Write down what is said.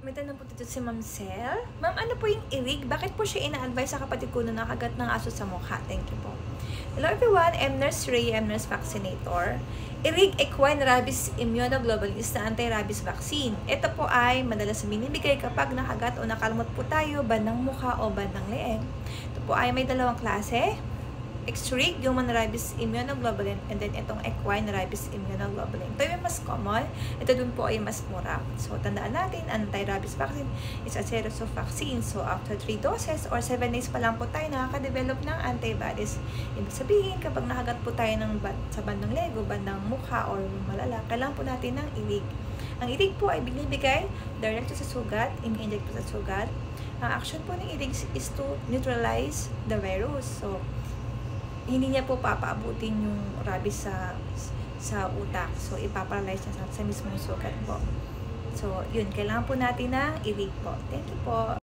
May tanong po dito si Ma'am Sel. Ma'am, ano po yung irig? Bakit po siya ina-advise sa kapatid ko na nakagat ng aso sa mukha? Thank you po. Hello everyone, I'm Nurse Ray, I'm Nurse Vaccinator. Irig Equine Rabies Immunoglobulin is na anti-rabies vaccine. Ito po ay madalas binibigay kapag nakagat o nakalmot po tayo bandang mukha o bandang leeg. Ito po ay may dalawang klase. X-rig, human rabies immunoglobulin, and then itong equine rabies immunoglobulin. Ito yung mas common, ito dun po ay mas mura. So, tandaan natin, anti-rabies vaccine is a series of vaccine. So, after 3 doses or 7 days pa lang po tayo nakaka-develop ng antibodies. Ibig sabihin, kapag nakagat po tayo sa bandang leg o bandang mukha or malala, kailangan po natin ng irig. Ang irig po ay binibigay direct sa sugat, in-inject po sa sugat. Ang action po ng irig is to neutralize the virus. So, hindi niya po papaabutin yung rabies sa utak. So, ipaparalyze niya sa mismong sugat po. So, yun. Kailangan po natin ng irig po. Thank you po.